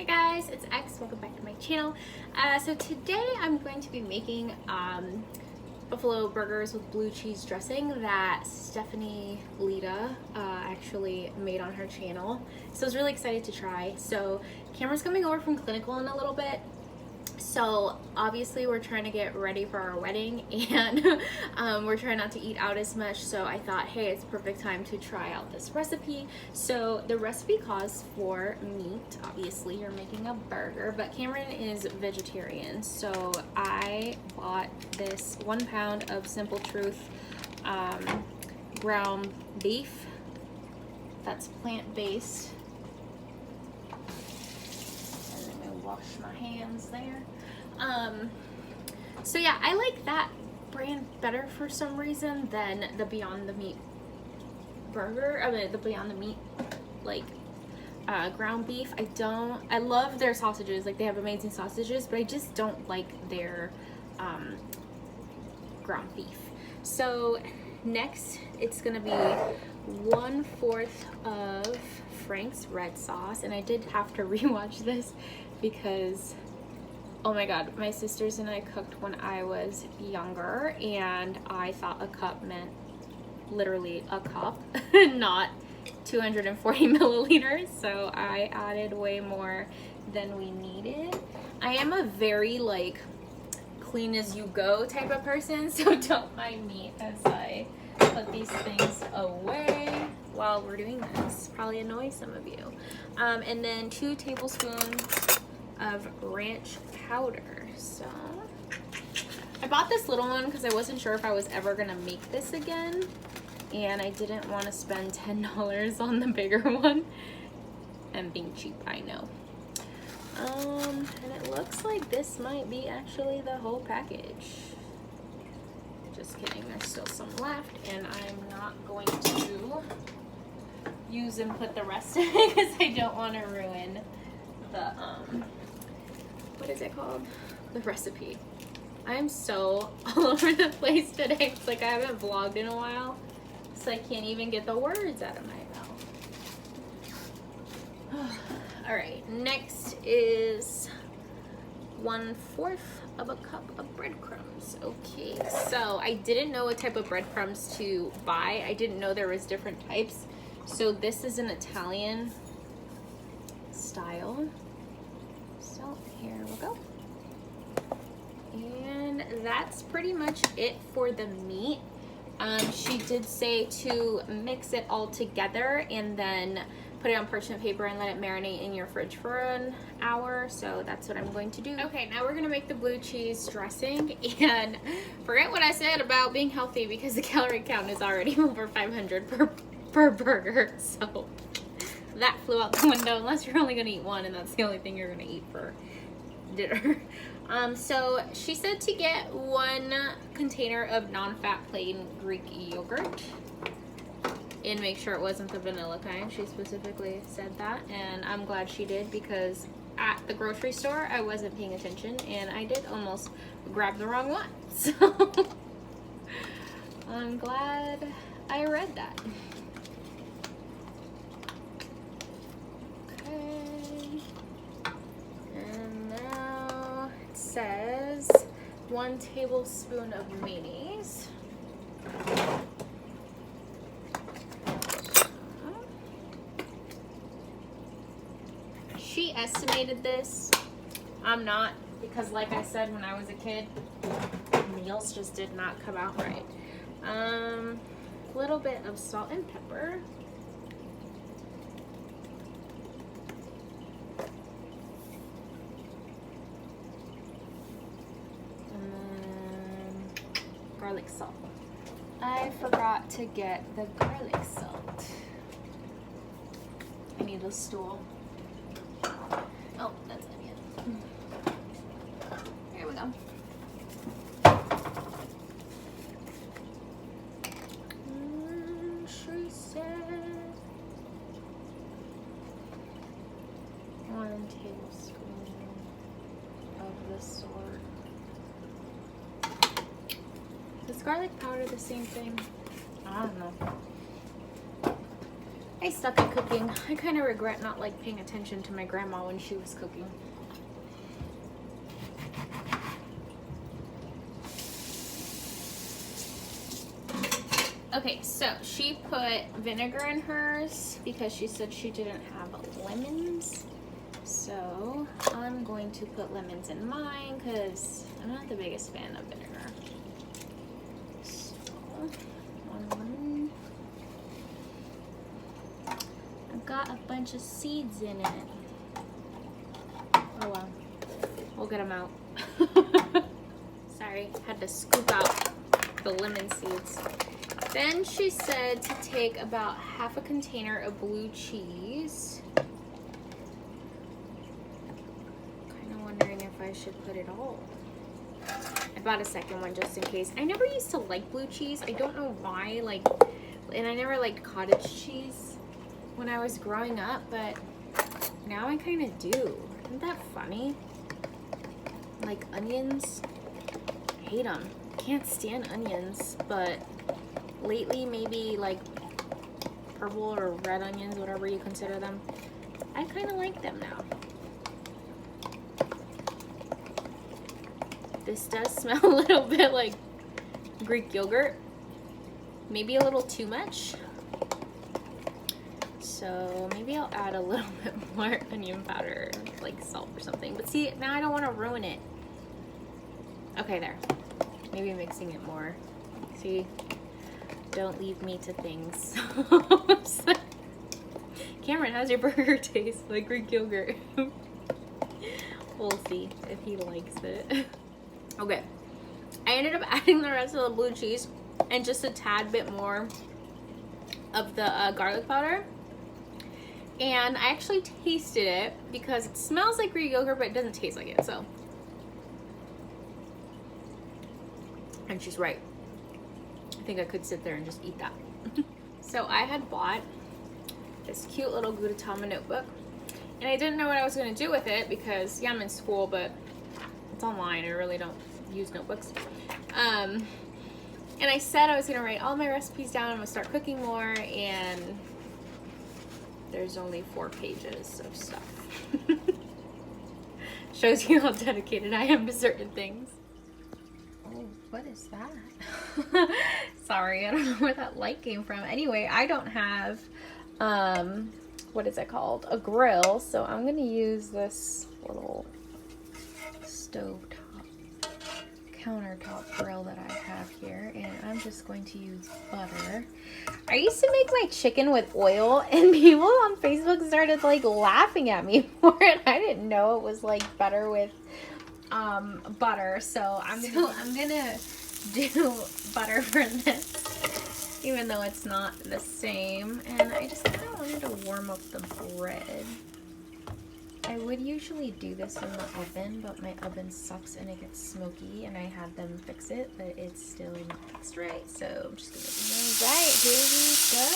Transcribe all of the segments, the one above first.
guys, it's X. Welcome back to my channel. So today I'm going to be making buffalo burgers with blue cheese dressing that Stephanie Ledda actually made on her channel. So I was really excited to try. So Cameron's coming over from clinical in a little bit. So obviously we're trying to get ready for our wedding, and we're trying not to eat out as much. So I thought, hey, it's perfect time to try out this recipe. So the recipe calls for meat. Obviously you're making a burger, but Cameron is vegetarian. So I bought this 1 pound of Simple Truth ground beef that's plant-based. Wash my hands there. So yeah, I like that brand better for some reason than the Beyond the Meat burger. I mean, the Beyond the Meat like ground beef. I love their sausages, like they have amazing sausages, but I just don't like their ground beef. So next it's gonna be 1/4 of Frank's red sauce, and I did have to rewatch this because oh my god, my sisters and I cooked when I was younger, and I thought a cup meant literally a cup, not 240 milliliters, so I added way more than we needed. I am a very like clean as you go type of person, so don't mind me as I put these things away while we're doing this. Probably annoy some of you. And then 2 tablespoons of ranch powder. So I bought this little one because I wasn't sure if I was ever gonna make this again, and I didn't want to spend $10 on the bigger one. I'm being cheap, I know. And it looks like this might be actually the whole package. Just kidding, there's still some left, and I'm not going to use and put the rest in it because I don't want to ruin the what is it called? The recipe. I'm so all over the place today. It's like I haven't vlogged in a while, so I can't even get the words out of my mouth. All right, next is 1/4 of a cup of breadcrumbs. Okay, so I didn't know what type of breadcrumbs to buy. I didn't know there was different types. So this is an Italian style. So here we go. And that's pretty much it for the meat. She did say to mix it all together and then put it on parchment paper and let it marinate in your fridge for an hour. So that's what I'm going to do. Okay, now we're gonna make the blue cheese dressing, and forget what I said about being healthy because the calorie count is already over 500 per burger. So that flew out the window unless you're only gonna eat one, and that's the only thing you're gonna eat for dinner. So she said to get 1 container of non-fat plain Greek yogurt, and make sure it wasn't the vanilla kind. She specifically said that, and I'm glad she did because at the grocery store I wasn't paying attention and I did almost grab the wrong one. So I'm glad I read that. Okay, and now it says 1 tablespoon of mayonnaise. She estimated this. I'm not, because like I said, when I was a kid, meals just did not come out right. A little bit of salt and pepper. And then garlic salt. I forgot to get the garlic salt. I need a stool. Oh, that's onion. Here we go. She said 1 tablespoon of this sort. Is garlic powder the same thing? I don't know. I suck at cooking. I kind of regret not like paying attention to my grandma when she was cooking. Okay, so she put vinegar in hers because she said she didn't have lemons. So I'm going to put lemons in mine because I'm not the biggest fan of vinegar. So 1 lemon. I've got a bunch of seeds in it. Oh well, we'll get them out. Sorry, had to scoop out the lemon seeds. Then she said to take about half a container of blue cheese. Kind of wondering if I should put it all. I bought a second one just in case. I never used to like blue cheese. I don't know why, like, and I never liked cottage cheese when I was growing up, but now I kind of do. Isn't that funny? Like onions, I hate them. Can't stand onions, but lately maybe like purple or red onions, whatever you consider them, I kind of like them now. This does smell a little bit like Greek yogurt, maybe a little too much, so maybe I'll add a little bit more onion powder, like salt or something. But see, now I don't want to ruin it. Okay, there, maybe mixing it more. See, don't leave me to things. Cameron, how's your burger taste? Like Greek yogurt. We'll see if he likes it. Okay, I ended up adding the rest of the blue cheese and just a tad bit more of the garlic powder. And I actually tasted it because it smells like Greek yogurt, but it doesn't taste like it, so. And she's right. I think I could sit there and just eat that. So I had bought this cute little Gudetama notebook, and I didn't know what I was going to do with it because, yeah, I'm in school, but it's online. I really don't use notebooks. And I said I was going to write all my recipes down and I'm going to start cooking more, and there's only 4 pages of stuff. Shows you how dedicated I am to certain things. Oh, what is that? Sorry, I don't know where that light came from. Anyway, I don't have, what is it called? A grill. So I'm going to use this little stovetop countertop grill that I have here, and I'm just going to use butter. I used to make my chicken with oil, and people on Facebook started like laughing at me for it. I didn't know it was like better with butter, so I'm gonna do butter for this, even though it's not the same. And I just kind of wanted to warm up the bread. I would usually do this in the oven, but my oven sucks and it gets smoky, and I had them fix it, but it's still not fixed right, so I'm just gonna, alright, here we go.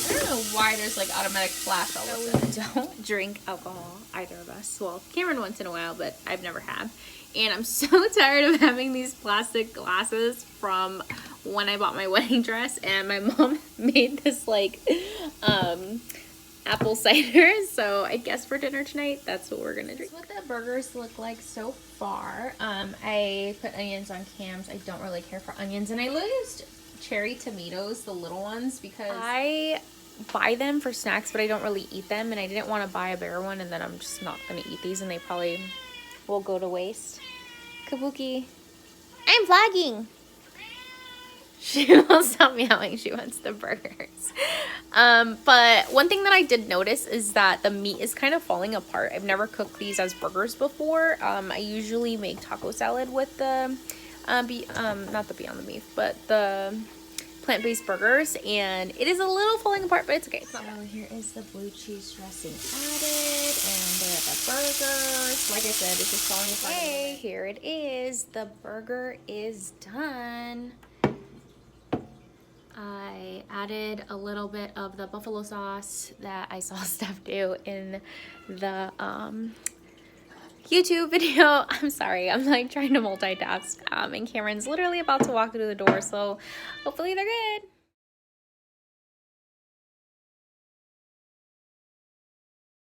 I don't know why there's like automatic flash all of a sudden. We don't drink alcohol, either of us. Well, Cameron once in a while, but I've never had. And I'm so tired of having these plastic glasses from when I bought my wedding dress, and my mom made this like, apple cider, so I guess for dinner tonight, that's what we're gonna drink. That's what the burgers look like so far. I put onions on cams. I don't really care for onions, and I used cherry tomatoes, the little ones, because I buy them for snacks, but I don't really eat them, and I didn't want to buy a bigger one, and then I'm just not gonna eat these, and they probably will go to waste. Kabuki, I'm vlogging. She won't stop meowing. She wants the burgers. But one thing that I did notice is that the meat is kind of falling apart. I've never cooked these as burgers before. I usually make taco salad with the, not the Beyond the Beef, but the plant-based burgers, and it is a little falling apart, but it's okay. It's not bad. So here is the blue cheese dressing added, and there are the burgers. Like I said, it's just falling apart. Hey, here it is. The burger is done. I added a little bit of the buffalo sauce that I saw Steph do in the YouTube video. I'm sorry, I'm like trying to multitask, and Cameron's literally about to walk through the door, so hopefully they're good.